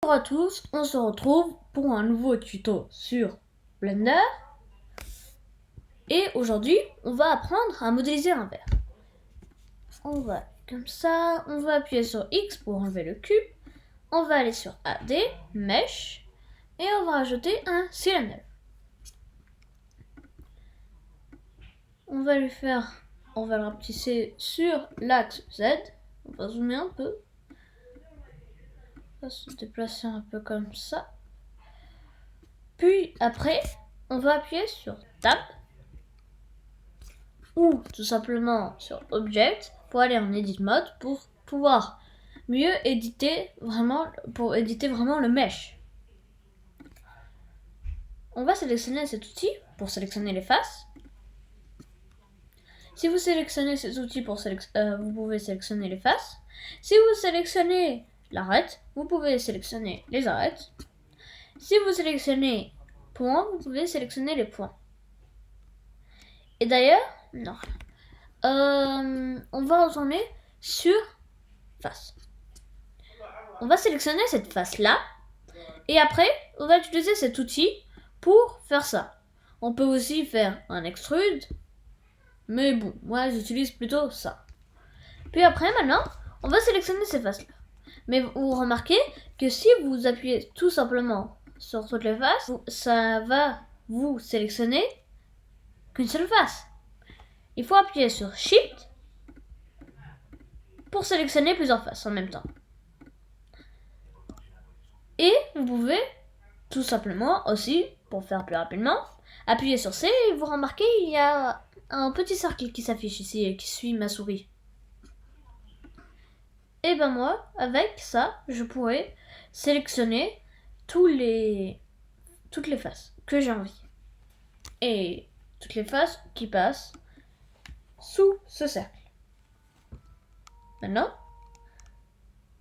Bonjour à tous, on se retrouve pour un nouveau tuto sur Blender. Et aujourd'hui, on va apprendre à modéliser un verre. On va comme ça, on va appuyer sur X pour enlever le cube. On va aller sur AD, Mesh, et on va rajouter un cylinder. On va le rapetisser sur l'axe Z. On va zoomer un peu. On va se déplacer un peu comme ça. Puis après, on va appuyer sur Tab ou tout simplement sur Object pour aller en Edit Mode pour pouvoir mieux éditer vraiment le mesh. On va sélectionner cet outil pour sélectionner les faces. Si vous sélectionnez cet outil vous pouvez sélectionner les faces. Si vous sélectionnez l'arête, vous pouvez sélectionner les arêtes. Si vous sélectionnez point, vous pouvez sélectionner les points. Et d'ailleurs, non. On va retourner sur face. On va sélectionner cette face-là. Et après, on va utiliser cet outil pour faire ça. On peut aussi faire un extrude. Mais bon, moi j'utilise plutôt ça. Puis après, maintenant, on va sélectionner ces faces-là. Mais vous remarquez que si vous appuyez tout simplement sur toutes les faces, ça va vous sélectionner qu'une seule face. Il faut appuyer sur Shift pour sélectionner plusieurs faces en même temps. Et vous pouvez tout simplement aussi, pour faire plus rapidement, appuyer sur C et vous remarquez il y a un petit cercle qui s'affiche ici et qui suit ma souris. Et ben moi, avec ça, je pourrais sélectionner toutes les faces que j'ai envie. Et toutes les faces qui passent sous ce cercle. Maintenant,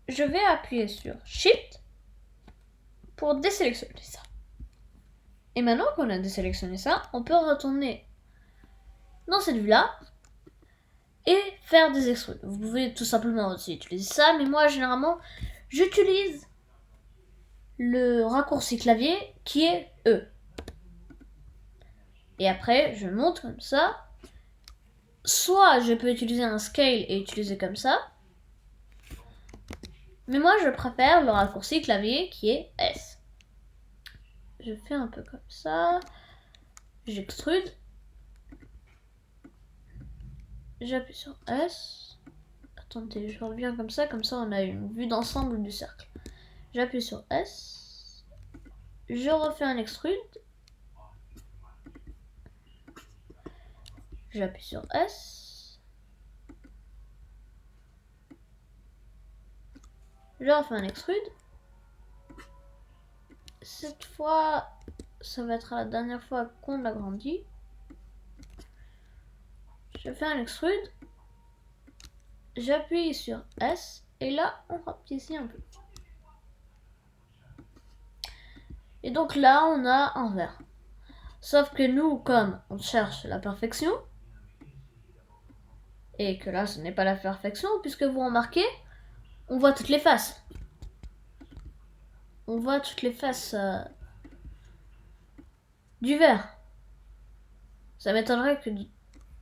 je vais appuyer sur Shift pour désélectionner ça. Et maintenant qu'on a désélectionné ça, on peut retourner dans cette vue-là et faire des extrudes. Vous pouvez tout simplement aussi utiliser ça, mais moi généralement j'utilise le raccourci clavier qui est E. Et après je monte comme ça. Soit je peux utiliser un scale et utiliser comme ça, mais moi je préfère le raccourci clavier qui est S. Je fais un peu comme ça, j'extrude, j'appuie sur S. Attendez, je reviens comme ça on a une vue d'ensemble du cercle. J'appuie sur S, je refais un extrude, j'appuie sur S, je refais un extrude. Cette fois, ça va être la dernière fois qu'on l'agrandit. Je fais un extrude, j'appuie sur S et là on rapetit un peu. Et donc là on a un verre. Sauf que nous, comme on cherche la perfection, et que là ce n'est pas la perfection, puisque vous remarquez, on voit toutes les faces. On voit toutes les faces du verre. Ça m'étonnerait que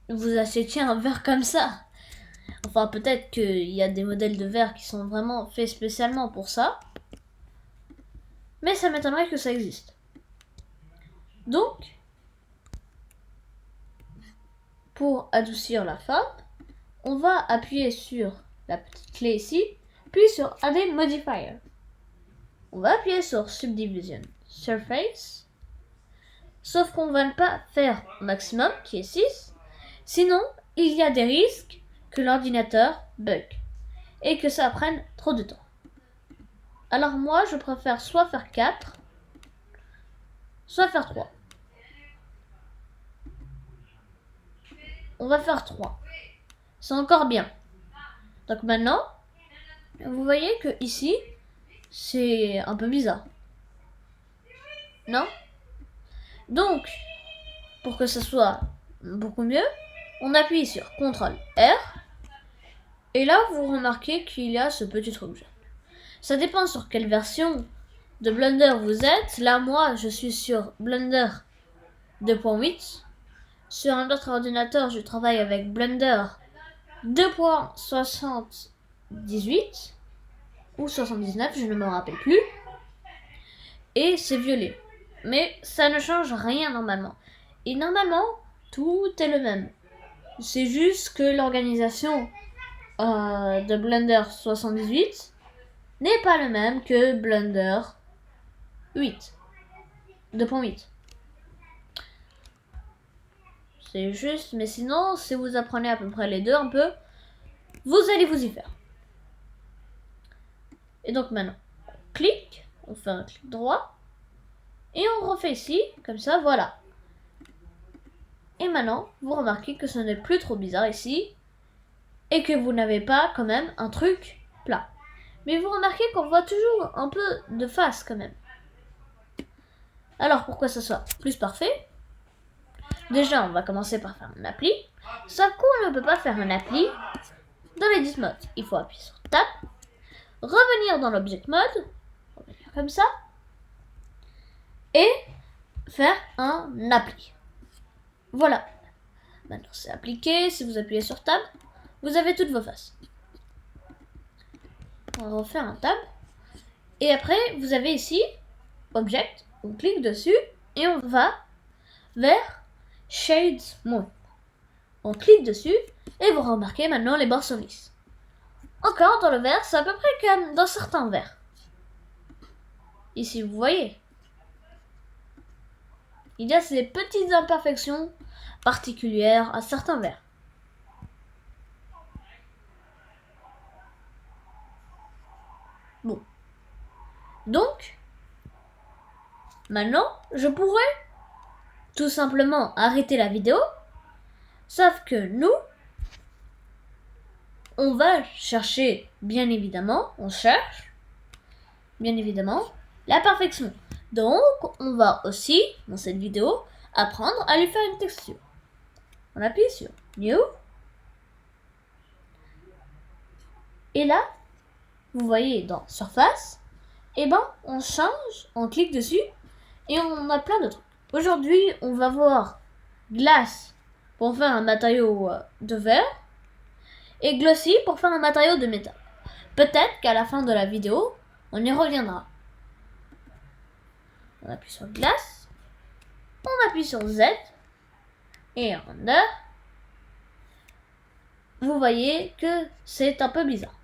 vous achetiez un verre comme ça. Enfin, peut-être qu'il y a des modèles de verre qui sont vraiment faits spécialement pour ça. Mais ça m'étonnerait que ça existe. Donc, pour adoucir la forme, on va appuyer sur la petite clé ici, puis sur Add Modifier. On va appuyer sur Subdivision Surface, sauf qu'on va ne pas faire maximum, qui est 6, sinon il y a des risques que l'ordinateur bug et que ça prenne trop de temps. Alors moi je préfère soit faire 4, soit faire 3. On va faire 3. C'est encore bien. Donc maintenant, vous voyez que ici, c'est un peu bizarre. Non? Donc, pour que ça soit beaucoup mieux, on appuie sur CTRL R. Et là, vous remarquez qu'il y a ce petit truc jaune. Ça dépend sur quelle version de Blender vous êtes. Là, moi, je suis sur Blender 2.8. Sur un autre ordinateur, je travaille avec Blender 2.78 ou 79, je ne me rappelle plus. Et c'est violet. Mais ça ne change rien normalement. Et normalement, tout est le même. C'est juste que l'organisation de Blender 78 n'est pas le même que Blender 2.8. C'est juste, mais sinon, si vous apprenez à peu près les deux un peu, vous allez vous y faire. Et donc maintenant, on clique, on fait un clic droit, et on refait ici, comme ça, voilà. Et maintenant, vous remarquez que ce n'est plus trop bizarre ici, et que vous n'avez pas quand même un truc plat. Mais vous remarquez qu'on voit toujours un peu de face quand même. Alors pourquoi ça soit plus parfait? Déjà, on va commencer par faire un appli. Sauf qu'on ne peut pas faire un appli dans l'Edit Mode. Il faut appuyer sur Tab, revenir dans l'Object Mode, revenir comme ça, et faire un appli. Voilà. Maintenant, c'est appliqué. Si vous appuyez sur Tab, vous avez toutes vos faces. On va refaire un Tab. Et après, vous avez ici Object. On clique dessus et on va vers Shades Mode. On clique dessus et vous remarquez maintenant les bords sont lisses. Encore dans le vert, c'est à peu près comme dans certains verts. Ici, vous voyez. Il y a ces petites imperfections particulières à certains verts. Bon. Donc, maintenant, je pourrais tout simplement arrêter la vidéo. Sauf que nous, on va chercher, bien évidemment, on cherche, bien évidemment, la perfection. Donc, on va aussi, dans cette vidéo, apprendre à lui faire une texture. On appuie sur New. Et là, vous voyez dans Surface, et ben, on change, on clique dessus, et on a plein de trucs. Aujourd'hui, on va voir Glass pour faire un matériau de verre, et Glossy pour faire un matériau de métal. Peut-être qu'à la fin de la vidéo, on y reviendra. On appuie sur Glass, on appuie sur Z, et Render. Vous voyez que c'est un peu bizarre.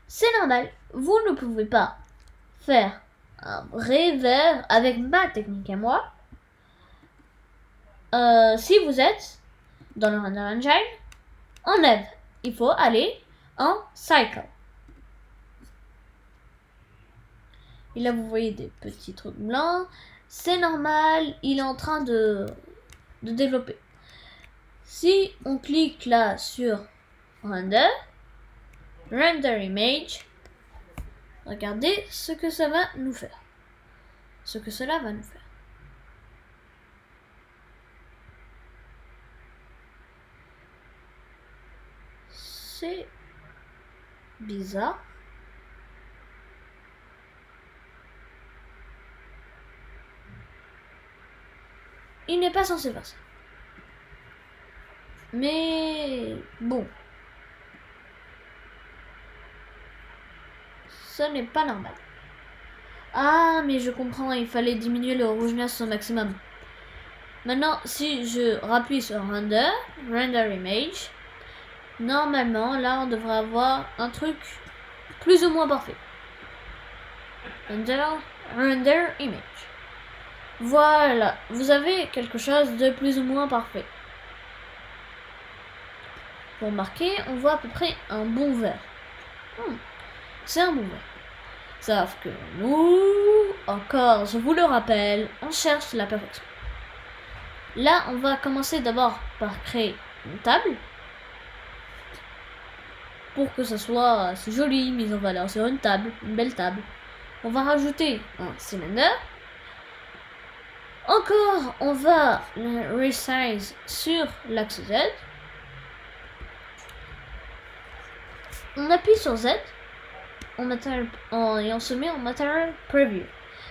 C'est normal, vous ne pouvez pas faire un vrai verre avec ma technique à moi. Si vous êtes dans le Render Engine, en Eve, il faut aller en Cycle. Et là, vous voyez des petits trucs blancs. C'est normal, il est en train de développer. Si on clique là sur Render, Render Image, regardez ce que ça va nous faire. Ce que cela va nous faire. C'est bizarre. Il n'est pas censé faire ça. Mais bon. Ce n'est pas normal. Ah, mais je comprends, il fallait diminuer le rougeness au maximum. Maintenant, si je rappuie sur Render, Render Image, normalement, là, on devrait avoir un truc plus ou moins parfait. Render Image. Voilà, vous avez quelque chose de plus ou moins parfait. Pour marquer, on voit à peu près un bon vert. C'est un bon vert. Sauf que nous, encore, je vous le rappelle, on cherche la perfection. Là, on va commencer d'abord par créer une table. Pour que ça soit assez joli, mise en valeur sur une table, une belle table. On va rajouter un cylinder. Encore, on va le resize sur l'axe Z. On appuie sur Z et on se met en Material Preview.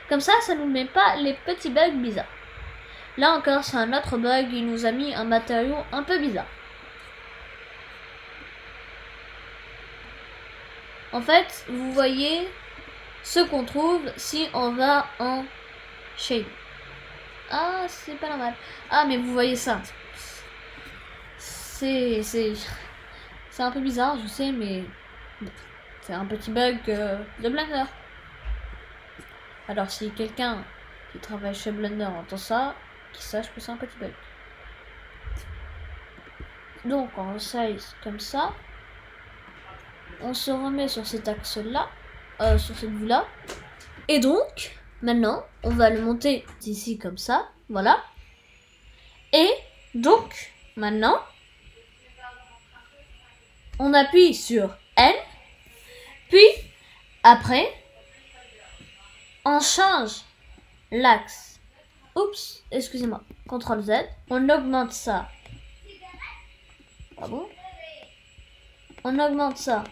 Comme ça nous met pas les petits bugs bizarres. Là encore, c'est un autre bug, il nous a mis un matériau un peu bizarre. En fait, vous voyez ce qu'on trouve si on va en shade. Ah, c'est pas normal. Ah, mais vous voyez ça. C'est un peu bizarre, je sais, mais c'est un petit bug de Blender. Alors si quelqu'un qui travaille chez Blender entend ça, qu'il sache que c'est un petit bug. Donc on size comme ça. On se remet sur cet axe-là, sur cette vue-là. Et donc, maintenant, on va le monter ici comme ça, voilà. Et donc, maintenant, on appuie sur N, puis après, on change l'axe. Oups, excusez-moi. CTRL Z, on augmente ça. Ah bon? On augmente ça.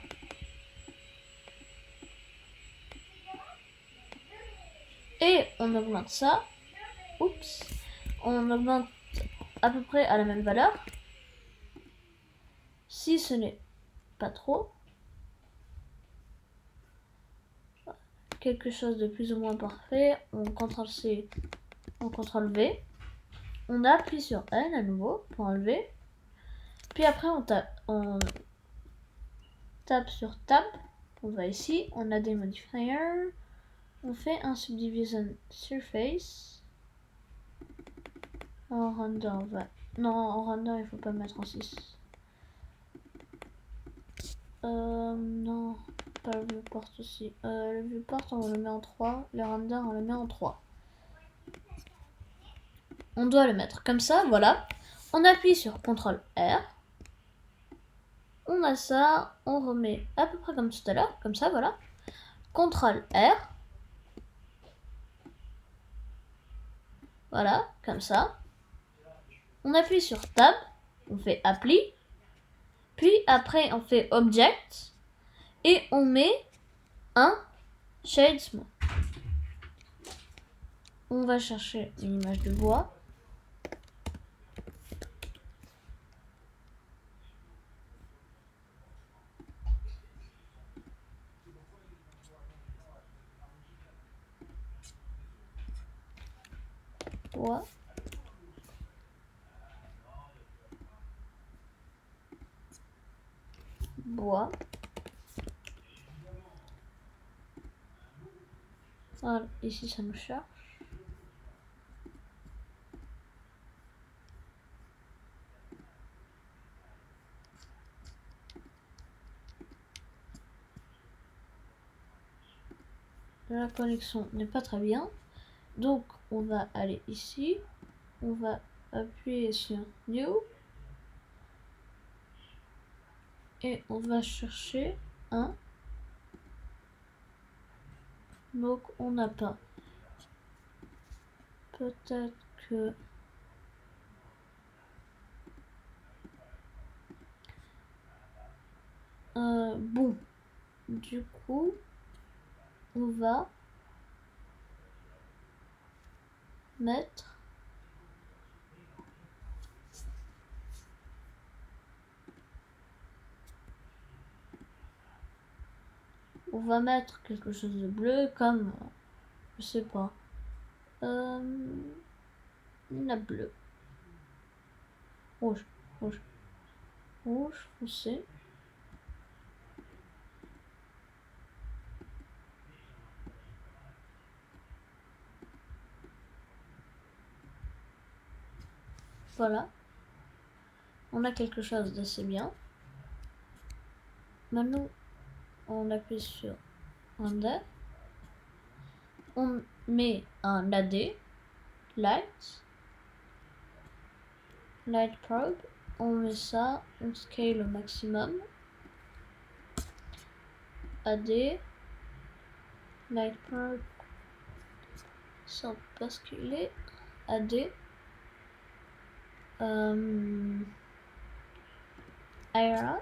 Et on augmente ça. Oups. On augmente à peu près à la même valeur. Si ce n'est pas trop. Quelque chose de plus ou moins parfait. On CTRL C, on CTRL V. On appuie sur N à nouveau pour enlever. Puis après on tape sur Tab. On va ici, on a des modifiers. On fait un subdivision surface. En render, non, en render il faut pas mettre en 6. Non, pas le viewport aussi. Le viewport on le met en 3. Le render on le met en 3. On doit le mettre comme ça, voilà. On appuie sur CTRL R. On a ça, on remet à peu près comme tout à l'heure, comme ça, voilà. CTRL R. Voilà, comme ça. On appuie sur Tab, on fait Apply. Puis après on fait Object. Et on met un Shade Smooth. On va chercher une image de bois. Bois. Bois. Voilà, ici ça nous cherche. La connexion n'est pas très bien. Donc on va aller ici. On va appuyer sur New. Et on va chercher un. Donc on n'a pas. Peut-être que... bon. Du coup, on va mettre... On va mettre quelque chose de bleu comme... Je sais pas. La bleue. Rouge. Rouge. Rouge foncé. Voilà. On a quelque chose d'assez bien. Maintenant, on appuie sur Render. On met un AD. Light. Light Probe. On met ça. On scale au maximum. AD. Light Probe. Sans basculer. AD. IRA.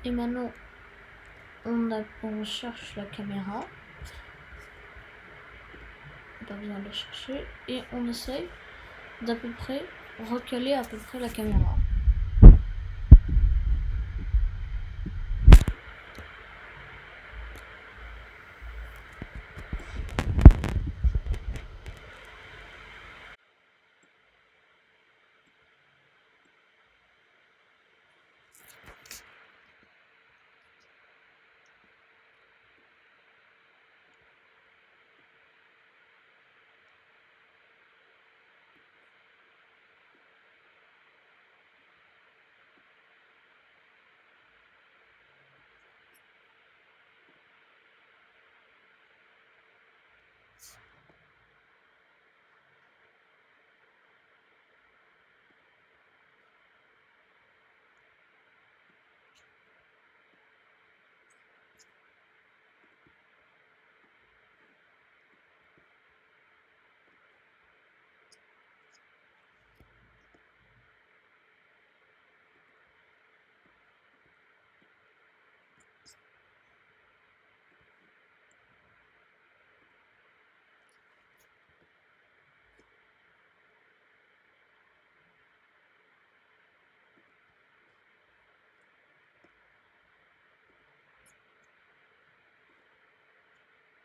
Et maintenant, on cherche la caméra. Pas besoin de la chercher. Et on essaye d'à peu près recaler à peu près la caméra.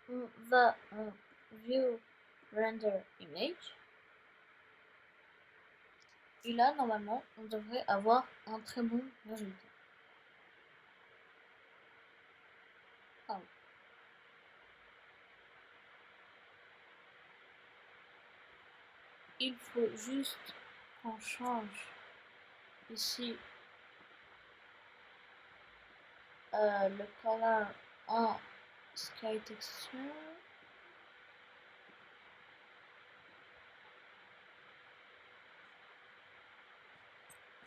On va en View Render Image. Et là, normalement, on devrait avoir un très bon résultat. Ah oui. Il faut juste qu'on change ici le color en Sky Texture.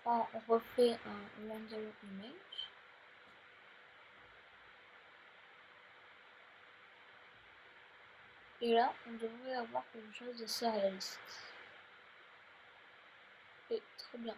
On refait un Render Image. Et là, on devrait avoir quelque chose d'assez réaliste. Et très bien.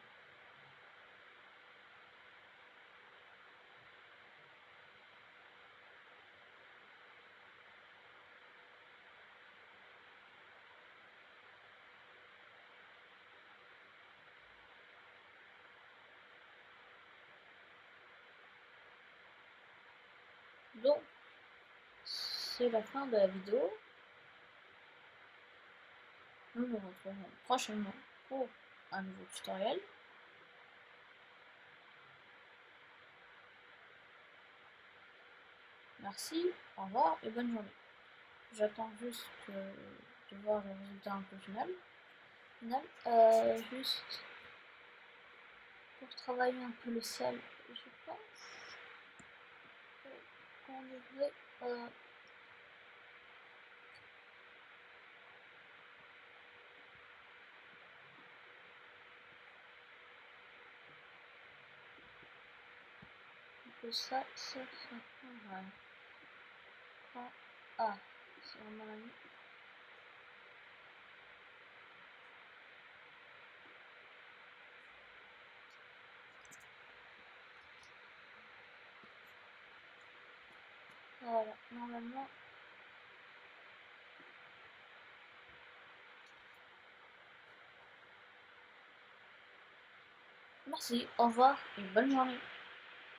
Donc, c'est la fin de la vidéo. Nous nous retrouvons prochainement pour un nouveau tutoriel. Merci, au revoir et bonne journée. J'attends juste de voir le résultat un peu final. Juste pour travailler un peu le ciel, je pense qu'on devrait que ça fait pareil. Ah, c'est vraiment la nuit. Voilà, normalement. Merci, au revoir et bonne journée.